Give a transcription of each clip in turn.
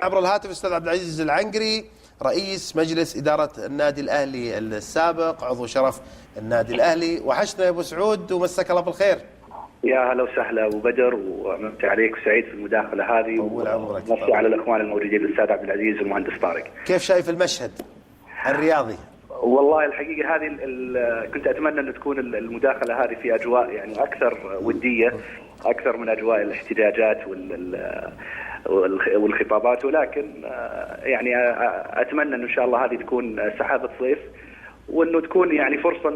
عبر الهاتف الأستاذ عبد العزيز العنقري، رئيس مجلس إدارة النادي الأهلي السابق، عضو شرف النادي الأهلي. وحشنا يا أبو سعود ومساك الله بالخير. يا هلا وسهلا أبو بدر، ومسي عليك وسعيد في المداخلة هذه، ومسي على الأخوان الموجودين الأستاذ عبد العزيز والمهندس طارق. كيف شايف المشهد الرياضي؟ والله الحقيقة هذه كنت أتمنى أن تكون المداخلة هذه في أجواء يعني أكثر ودية، أكثر من أجواء الاحتجاجات والخطابات، ولكن يعني أتمنى أن شاء الله هذه تكون سحابة صيف، وانه تكون يعني فرصه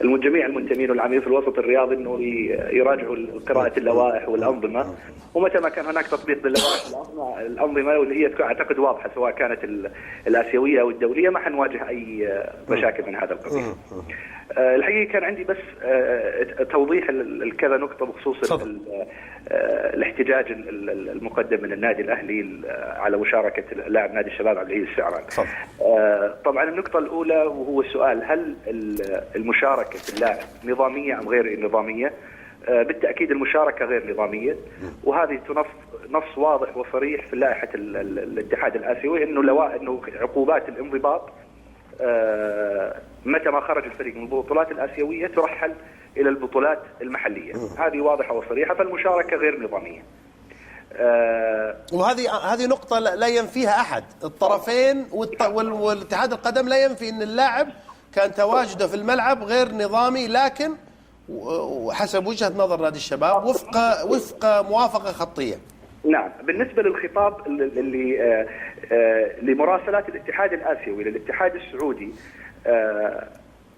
انه جميع المنتمين والعاملين في الوسط الرياضي انه يراجعوا قراءه اللوائح والانظمه، ومتى ما كان هناك تطبيق للوائح الانظمه واللي هي اعتقد واضحه سواء كانت الاسيويه او الدوليه ما حنواجه اي مشاكل من هذا القبيل. الحقيقه كان عندي بس توضيح لكذا نقطه بخصوص الاحتجاج المقدم من النادي الاهلي على مشاركه لاعب نادي الشباب عبد العزيز السعران. طبعا النقطه الاولى وهو السؤال: هل المشاركه اللاعب نظاميه ام غير نظاميه؟ بالتاكيد المشاركه غير نظاميه، وهذه نص واضح وصريح في لائحه الاتحاد الاسيوي انه عقوبات الانضباط متى ما خرج الفريق من البطولات الآسيوية ترحل إلى البطولات المحلية. هذه واضحة وصريحة، فالمشاركة غير نظامية. وهذه نقطة لا ينفيها أحد الطرفين، والاتحاد القدم لا ينفي أن اللاعب كان تواجده في الملعب غير نظامي، لكن حسب وجهة نظر نادي الشباب وفق موافقة خطية. نعم، بالنسبة للخطاب اللي لمراسلات الاتحاد الآسيوي للاتحاد السعودي،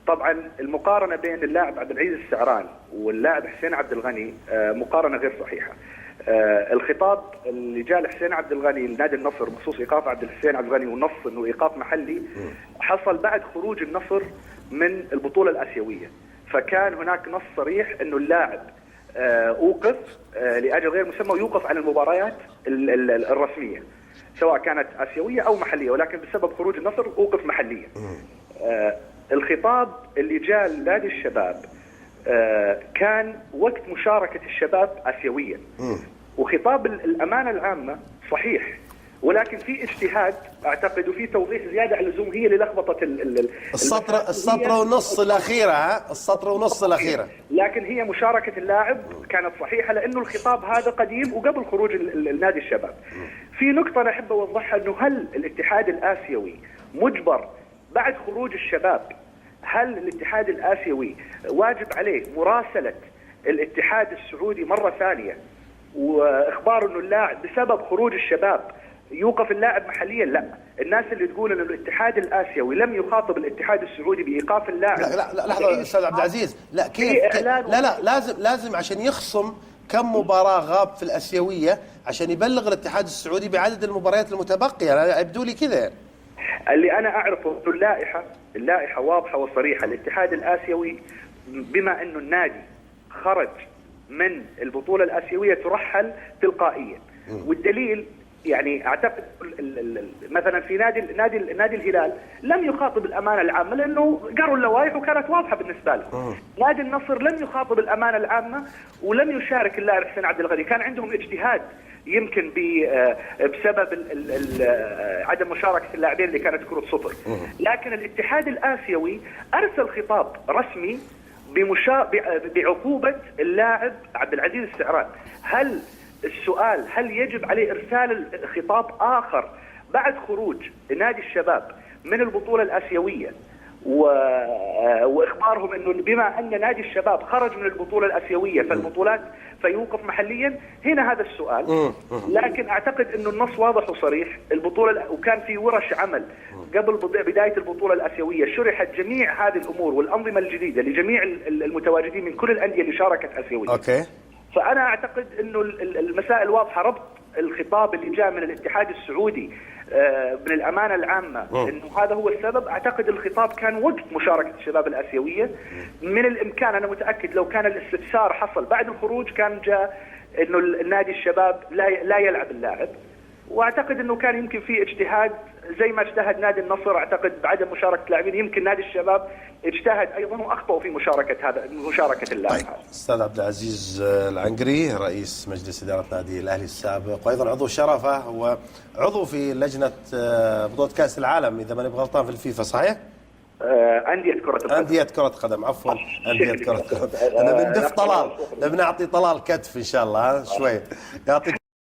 طبعا المقارنة بين اللاعب عبد العزيز السعران واللاعب حسين عبد الغني مقارنة غير صحيحة. الخطاب اللي جاء لحسين عبد الغني لنادي النصر بخصوص إيقاف عبد الحسين عبد الغني ونص إنه إيقاف محلي حصل بعد خروج النصر من البطولة الآسيوية، فكان هناك نص صريح إنه اللاعب أوقف لأجل غير مسمى ويوقف عن المباريات الرسمية سواء كانت آسيوية أو محلية، ولكن بسبب خروج النصر أوقف محليا. الخطاب اللي جاء لنادي الشباب كان وقت مشاركة الشباب آسيويا، وخطاب الأمانة العامة صحيح، ولكن في اجتهاد اعتقد وفي توضيح زياده على اللزوم هي اللي لخبطت السطر ونص الاخيره. السطر ونص الاخيره، لكن هي مشاركه اللاعب كانت صحيحه لانه الخطاب هذا قديم وقبل خروج النادي الشباب. في نقطه انا احب اوضحها، انه هل الاتحاد الاسيوي مجبر بعد خروج الشباب، هل الاتحاد الاسيوي واجب عليه مراسله الاتحاد السعودي مره ثانيه واخبار انه اللاعب بسبب خروج الشباب يوقف اللاعب محليا؟ لا، الناس اللي تقول ان الاتحاد الاسيوي لم يخاطب الاتحاد السعودي بايقاف اللاعب. لا لحظه استاذ عبد العزيز، لا كيف؟ لا لازم عشان يخصم كم مباراه غاب في الاسيويه عشان يبلغ الاتحاد السعودي بعدد المباريات المتبقيه. انا يبدو لي كذا. اللي انا اعرفه انه اللائحه واضحه وصريحه. الاتحاد الاسيوي بما انه النادي خرج من البطوله الاسيويه ترحل تلقائيا، والدليل يعني اعتقد مثلا في نادي الهلال لم يخاطب الامانه العامه لانه قروا اللوائح وكانت واضحه بالنسبه لهم. نادي النصر لم يخاطب الامانه العامه ولم يشارك اللاعب حسين عبد الغني، كان عندهم اجتهاد يمكن بسبب عدم مشاركه اللاعبين اللي كانت كره صفر. لكن الاتحاد الاسيوي ارسل خطاب رسمي بعقوبه اللاعب عبد العزيز السعران. هل يجب عليه إرسال خطاب آخر بعد خروج نادي الشباب من البطولة الآسيوية وإخبارهم أنه بما أن نادي الشباب خرج من البطولة الآسيوية فالبطولات فيوقف محليا؟ هنا هذا السؤال. لكن أعتقد أنه النص واضح وصريح. البطولة وكان في ورش عمل قبل بداية البطولة الآسيوية شرحت جميع هذه الأمور والأنظمة الجديدة لجميع المتواجدين من كل الأندية اللي شاركت آسيوية. فأنا أعتقد أنه المسائل واضحة. ربط الخطاب اللي جاء من الاتحاد السعودي من الأمانة العامة أنه هذا هو السبب، أعتقد الخطاب كان وقت مشاركة الشباب الآسيوية. من الإمكان، أنا متأكد لو كان الاستفسار حصل بعد الخروج كان جاء أنه النادي الشباب لا يلعب اللاعب، واعتقد انه كان يمكن في اجتهاد زي ما اجتهد نادي النصر، اعتقد بعدم مشاركه لاعبين، يمكن نادي الشباب اجتهد ايضا واخطاوا في مشاركه اللاعب. طيب استاذ عبد العزيز العنقري رئيس مجلس اداره نادي الاهلي السابق وايضا عضو شرفه وعضو في لجنه بطوله كاس العالم اذا ماني غلطان في الفيفا، صحيح؟ أندية كرة القدم. أندية كرة قدم، عفوا أندية كرة قدم. أنا بندف طلال، نبي نعطي طلال كتف إن شاء الله شوي. يعطيك